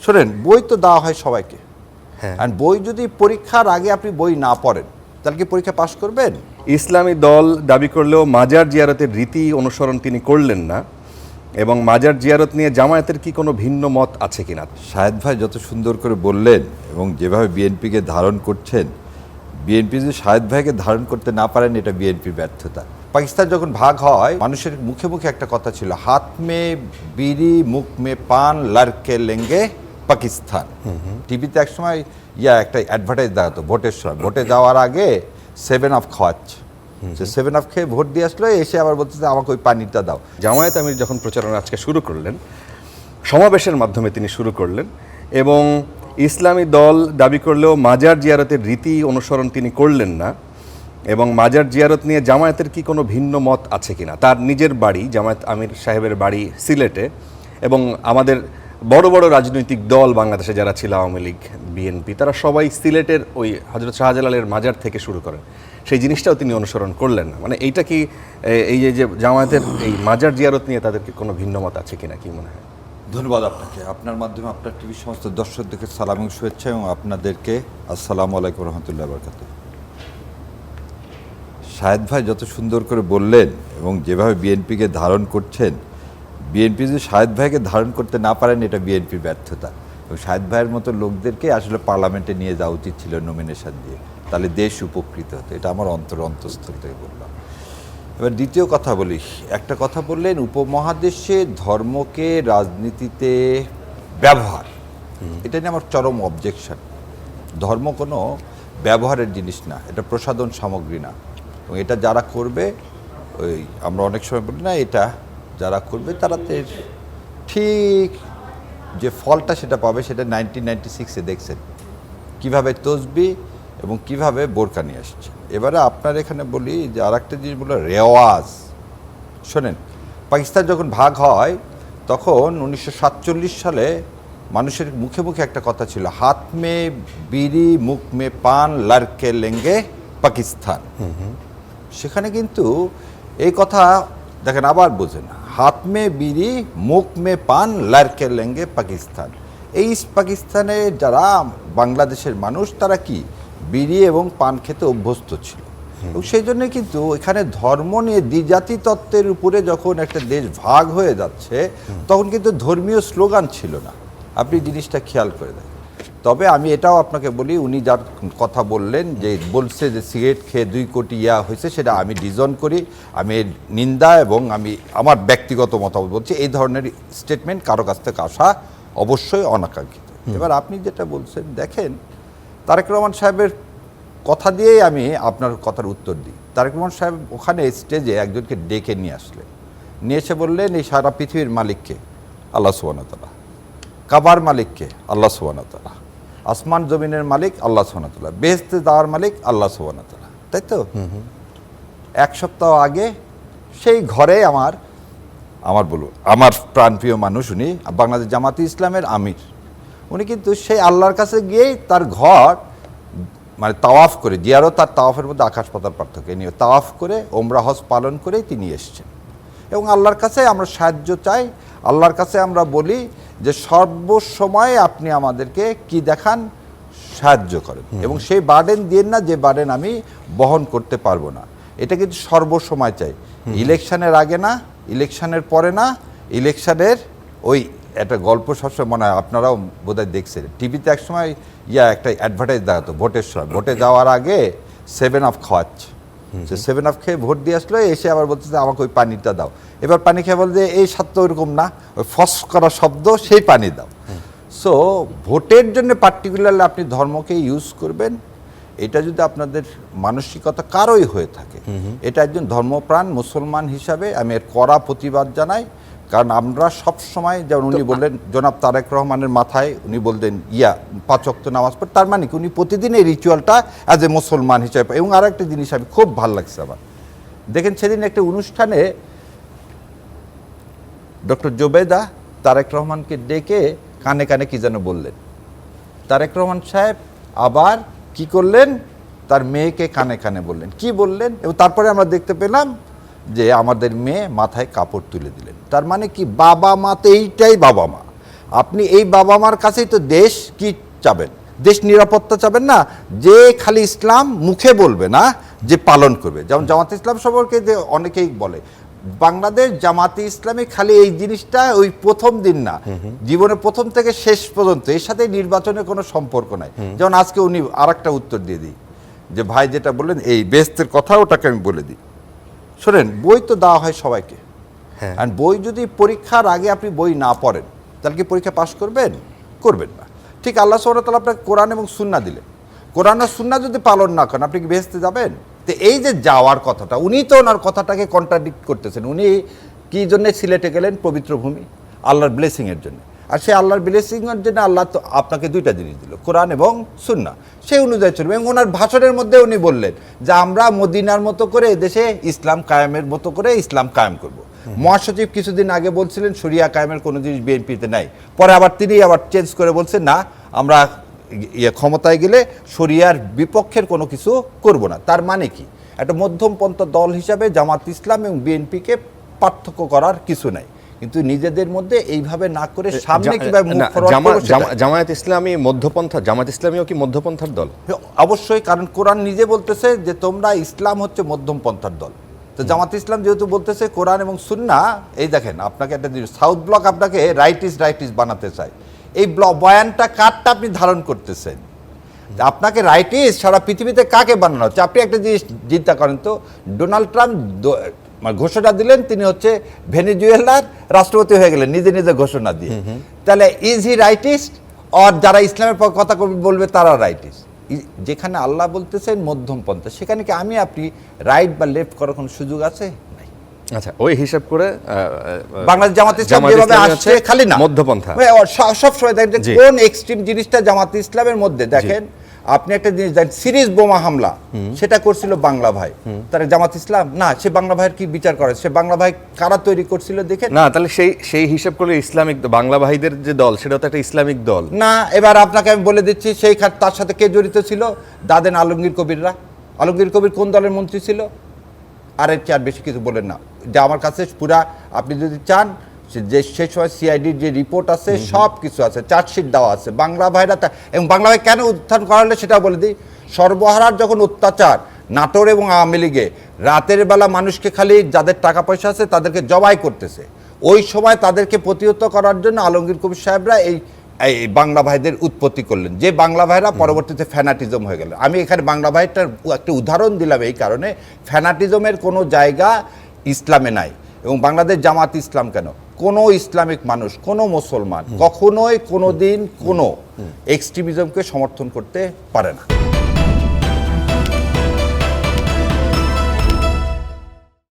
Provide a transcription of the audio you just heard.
শোনেন, বই তো দেওয়া হয় সবাইকে, হ্যাঁ। আর বই যদি পরীক্ষার আগে আপনি বই না পড়েন তাহলে কি পরীক্ষা পাশ করবেন? ইসলামী দল দাবি করলেও মাজার জিয়ারতের রীতি অনুসরণ তিনি করলেন না, এবং মাজার জিয়ারত নিয়ে জামায়াতের কি কোনো ভিন্ন মত আছে কিনা? শাহেদ ভাই যত সুন্দর করে বললেন এবং যেভাবে বিএনপিকে ধারণ করছেন, বিএনপি যদি শাহেদ ভাইকে ধারণ করতে না পারেন এটা বিএনপির ব্যর্থতা। পাকিস্তান যখন ভাগ হয় মানুষের মুখে মুখে একটা কথা ছিল, হাত মে বিড়ি মুখ মে পান লড়কে লেঙ্গে পাকিস্তান। টিভিতে একসময় একটা অ্যাডভার্টাইজ দেখাতো ভোটের সময়, ভোটে যাওয়ার আগে 7 আপ খাওয়াচ্ছে, সে 7 আপ খেয়ে ভোট দিয়ে আসলো, এসে আবার বলতেছে আমাকে ওই পানিটা দাও। জামায়াত আমির যখন প্রচারণা আজকে শুরু করলেন, সমাবেশের মাধ্যমে তিনি শুরু করলেন, এবং ইসলামী দল দাবি করলেও মাজার জিয়ারতের রীতি অনুসরণ তিনি করলেন না, এবং মাজার জিয়ারত নিয়ে জামায়াতের কি কোনো ভিন্ন মত আছে কিনা? তার নিজের বাড়ি জামায়াত আমির সাহেবের বাড়ি সিলেটে, এবং আমাদের বড় বড় রাজনৈতিক দল বাংলাদেশে যারা ছিল, আওয়ামী লীগ, বিএনপি, তারা সবাই সিলেটের ওই হযরত শাহজালালের মাজার থেকে শুরু করেন, সেই জিনিসটাও তিনি অনুসরণ করলেন না। মানে এইটা কি এই যে জামায়াতের এই মাজার জিয়ারত নিয়ে তাদের কি কোনো ভিন্ন মত আছে কিনা, কি মনে হয়? ধন্যবাদ আপনাকে, আপনার মাধ্যমে আপনার টিভির সমস্ত দর্শকদেরকে সালাম এবং শুভেচ্ছা, এবং আপনাদেরকে আসসালামু আলাইকুম রহমতুল্লাহ বরকাত। শাহেদ ভাই যত সুন্দর করে বললেন এবং যেভাবে বিএনপিকে ধারণ করছেন, বিএনপি যদি শাহেদ ভাইকে ধারণ করতে না পারেন এটা বিএনপির ব্যর্থতা। এবং শাহেদ ভাইয়ের মতো লোকদেরকে আসলে পার্লামেন্টে নিয়ে যাওয়া উচিত ছিল নমিনেশন দিয়ে, তাহলে দেশ উপকৃত হতো। এটা আমার অন্তঃস্থল থেকে বললাম। এবার দ্বিতীয় কথা বলি, একটা কথা বললেন উপমহাদেশে ধর্মকে রাজনীতিতে ব্যবহার, এটা নিয়ে আমার চরম অবজেকশন। ধর্ম কোনো ব্যবহারের জিনিস না, এটা প্রসাধন সামগ্রী না। এবং এটা যারা করবে, ওই আমরা অনেক সময় বলি না, এটা যারা করবে তারা ঠিক যে ফলটা সেটা পাবে, সেটা 1996-এ দেখছেন কীভাবে তসবি এবং কিভাবে বোরকা নিয়ে আসছে। এবারে আপনার এখানে বলি যে আর একটা জিনিস বললো রেওয়াজ। শোনেন, পাকিস্তান যখন ভাগ হয় তখন 1947 সালে মানুষের মুখে মুখে একটা কথা ছিল, হাত মে বিড়ি মুখ মে পান লড়কে লেঙ্গে পাকিস্তান। সেখানে কিন্তু এই কথা দেখেন, আবার বোঝেন, হাত মে বিড়ি মুখ মে পান লড়কে লেঙ্গে পাকিস্তান। এই পাকিস্তানে যারা বাংলাদেশের মানুষ তারা কি বিড়ি এবং পান খেতে অভ্যস্ত ছিল, এবং সেই জন্য কিন্তু এখানে ধর্ম নিয়ে দ্বিজাতি তত্ত্বের উপরে যখন একটা দেশ ভাগ হয়ে যাচ্ছে তখন কিন্তু ধর্মীয় স্লোগান ছিল না। আপনি জিনিসটা খেয়াল করে দেখেন। তবে আমি এটাও আপনাকে বলি, উনি যার কথা বললেন যে বলছে যে সিগারেট খেয়ে 2 কোটি হয়েছে, সেটা আমি ডিজন করি, আমি নিন্দা এবং আমি আমার ব্যক্তিগত মতামত বলছি, এই ধরনের স্টেটমেন্ট কারো কাছ থেকে আসা অবশ্যই অনাকাঙ্ক্ষিত। এবার আপনি যেটা বলছেন, দেখেন তারেক রহমান সাহেবের কথা দিয়েই আমি আপনার কথার উত্তর দিই। তারেক রহমান সাহেব ওখানে স্টেজে একজনকে ডেকে নিয়ে আসলেন, নিয়ে এসে বললেন এই সারা পৃথিবীর মালিককে আল্লাহ সুবহানাহু ওয়া তাআলা, কাবার মালিককে আল্লাহ সুবহানাহু ওয়া তাআলা, আসমান জমিনের মালিক আল্লাহ সুবহানাহু ওয়া তাআলা, বেহেশতে যাওয়ার মালিক আল্লাহ সুবহানাহু ওয়া তাআলা, তাই তো? 1 সপ্তাহ আগে সেই ঘরে আমার বলুন আমার প্রাণপ্রিয় মানুষ, উনি বাংলাদেশ জামাতে ইসলামের আমির, উনি কিন্তু সেই আল্লাহর কাছে গিয়েই তার ঘর মানে তাওয়াফ করে, জিয়ারত আর তাওয়াফের মধ্যে আকাশ পাতাল পার্থক্য, নিয়ে তাওয়াফ করে ওমরা হজ পালন করেই তিনি এসছেন। এবং আল্লাহর কাছে আমরা সাহায্য চাই, আল্লাহর কাছে আমরা বলি যে সর্বসময় আপনি আমাদেরকে কি দেখান, সাহায্য করেন, এবং সেই বার্ডেন দিন না যে বার্ডেন আমি বহন করতে পারবো না। এটা কিন্তু সর্বসময় চাই, ইলেকশনের আগে না, ইলেকশনের পরে না, ইলেকশনের ওই একটা গল্প সবসময় মনে হয়, আপনারাও বোধহয় দেখছেন টিভিতে একসময় একটা অ্যাডভার্টাইজ দেখাতো ভোটের সময়, ভোটে যাওয়ার আগে 7 আপ খাওয়াচ্ছে, সে 7 আপ খেয়ে ভোট দিয়ে আসলো, এসে আবার বলতেছে আমাকে ওই পানিটা দাও। এবার পানি খেয়ে বলছে এই স্বাদ তো ওরকম না, ওই ফস করা শব্দ, সেই পানি দাও। সো ভোটের জন্য পার্টিকুলারলি আপনি ধর্মকে ইউজ করবেন, এটা যদি আপনাদের মানসিকতা কারোই হয়ে থাকে, এটা একজন ধর্মপ্রাণ মুসলমান হিসাবে আমি এর কড়া প্রতিবাদ জানাই। কারণ আমরা সব সময়, যেমন উনি বললেন জনাব তারেক রহমানের মাথায় উনি বলতেন 5 ওয়াক্ত নামাজ পড়ে, তার মানে কি উনি প্রতিদিন এই রিচুয়ালটা অ্যাজ এ মুসলমান হিসাবে। এবং আরও একটা জিনিস আমি খুব ভালো লাগছে আমার, দেখেন সেদিন একটা অনুষ্ঠানে ডক্টর জোবেদা তারেক রহমানকে ডেকে কানে কানে কি যেন বললেন, তারেক রহমান সাহেব আবার কি করলেন, তার মেয়েকে কানে কানে বললেন, কি বললেন, এবং তারপরে আমরা দেখতে পেলাম যে আমাদের মেয়ে মাথায় কাপড় তুলে দিলেন। তার মানে কি, বাবা মা তো এইটাই বাবা মা, আপনি এই বাবা মার কাছেই তো দেশ কি চাবেন, দেশ নিরাপত্তা চাবেন না, যে খালি ইসলাম মুখে বলবে না, যে পালন করবে। যেমন জামাতে ইসলাম সম্পর্কে যে অনেকেই বলে বাংলাদেশ জামাতে ইসলামী খালি এই জিনিসটা ওই প্রথম দিন না, জীবনের প্রথম থেকে শেষ পর্যন্ত এর সাথে নির্বাচনের কোনো সম্পর্ক নাই। যেমন আজকে উনি আর একটা উত্তর দিয়ে দিই, যে ভাই যেটা বললেন এই বেহেশতের কথা, ওটাকে আমি বলে দিই। শোনেন, বই তো দেওয়া হয় সবাইকে, আর বই যদি পরীক্ষার আগে আপনি বই না পড়েন তাহলে কি পরীক্ষা পাস করবেন? করবেন না। ঠিক আল্লাহ সুবহানাহু ওয়া তাআলা আপনাকে কোরআন এবং সুন্নাহ দিলেন, কোরআন আর সুন্নাহ যদি পালন না করেন আপনি কি বেহেশতে যাবেন? তো এই যে যাওয়ার কথাটা, উনি তো ওনার কথাটাকে কন্ট্রাডিক্ট করতেছেন। উনি কি জন্য সিলেটে গেলেন? পবিত্র ভূমি, আল্লাহর ব্লেসিংয়ের জন্য। আর সেই আল্লাহর ব্লেসিংয়ের জন্য আল্লাহ তো আপনাকে দুইটা জিনিস দিল, কোরআন এবং সুন্নাহ। সেই অনুযায়ী চলবে। এবং ওনার ভাষণের মধ্যে উনি বললেন যে আমরা মদিনার মতো করে দেশে ইসলাম কায়েমের মতো করে ইসলাম কায়েম করব। মহাসচিব কিছুদিন আগে বলছিলেন শরিয়া কায়েমের কোনো জিনিস বিএনপিতে নাই, পরে আবার তিনি আবার চেঞ্জ করে বলছেন না, আমরা ক্ষমতায় গেলে শরিয়ার বিপক্ষের কোনো কিছু করব না। তার মানে কি? একটা মধ্যমপন্থা দল হিসাবে জামাত ইসলাম এবং বিএনপিকে পার্থক্য করার কিছু নাই, কিন্তু নিজেদের মধ্যে এইভাবে না করে সামনে কিভাবে মুখ ফরওয়ার্ড করব সেটা। জামায়াত ইসলামী মধ্যপন্থা, জামায়াত ইসলামীও কি মধ্যপন্থার দল? অবশ্যই, কারণ কোরআন নিজে বলতেছে যে তোমরা ইসলাম হচ্ছে মধ্যমপন্থার দল। তো জামাত ইসলাম যেহেতু বলতেছে কোরআন এবং সুন্নাহ, এই দেখেন আপনাকে একটা জিনিস, সাউথ ব্লক আপনাকে রাইটিস বানাতে চায়। এই বয়ানটা কারটা আপনি ধারণ করতেছেন? আপনাকে রাইটিস সারা পৃথিবীতে কাকে বানানো হচ্ছে? আপনি একটা জিনিস চিন্তা করেন তো, ডোনাল্ড ট্রাম্প ঘোষণা দিলেন তিনি হচ্ছে ভেনেজুয়েলার রাষ্ট্রপতি হয়ে গেলেন নিজে নিজে ঘোষণা দিয়ে। তাহলে ইজ হি রাইটিস্ট? আর যারা ইসলামের কথা বলবে তারা রাইটিস্ট? যেখানে আল্লাহ বলতেছেন মধ্যম পন্থা, সেখানে কি আমি আপনি রাইট বা লেফট করার কোনো সুযোগ আছে? নাই। আচ্ছা, ওই হিসাব করে বাংলাদেশ জামাত ইসলাম যেভাবে আসছে খালি না মধ্যপন্থা, সব সময় দেখেন কোন এক্সট্রিম জিনিসটা জামাত ইসলামের মধ্যে। দেখেন আপনি একটা জিনিস দেখেন, সিরিজ বোমা হামলা সেটা করছিল বাংলা ভাই, তার জামাত ইসলাম না? সে বাংলা ভাইয়ের কি বিচার করে? সে বাংলা ভাই কারা তৈরি করছিল দেখেন না? তাহলে সেই হিসাব করলে ইসলামিক বাংলা ভাইদের যে দল সেটা তো একটা ইসলামিক দল না। এবার আপনাকে আমি বলে দিচ্ছি সেই তার সাথে কে জড়িত ছিল? দাদেন আলমগীর কবিররা। আলমগীর কবির কোন দলের মন্ত্রী ছিল? আর এর চেয়ে বেশি কিছু বলেন না। যে আমার কাছে পুরা, আপনি যদি চান যে সেই সময় সিআইডির যে রিপোর্ট আছে সব কিছু আছে, চার্জশিট দেওয়া আছে। বাংলা ভাইরা এবং বাংলা ভাই কেন উত্থান করা হলে সেটা বলে দিই। সর্বহারার যখন অত্যাচার নাটোর এবং আওয়ামী লীগে, রাতের বেলা মানুষকে খালি যাদের টাকা পয়সা আছে তাদেরকে জবাই করতেছে, ওই সময় তাদেরকে প্রতিহত করার জন্য আলমগীর কবির সাহেবরা এই বাংলা ভাইদের উৎপত্তি করলেন, যে বাংলা ভাইরা পরবর্তীতে ফ্যানাটিজম হয়ে গেল। আমি এখানে বাংলা ভাইটার একটা উদাহরণ দিলাম এই কারণে, ফ্যানাটিজমের কোনো জায়গা ইসলামে নাই। এবং বাংলাদেশ জামাত ইসলাম কেন, কোনো ইসলামিক মানুষ, কোনো মুসলমান কখনোই কোনো দিন কোনো এক্সট্রিমিজমকে সমর্থন করতে পারে না।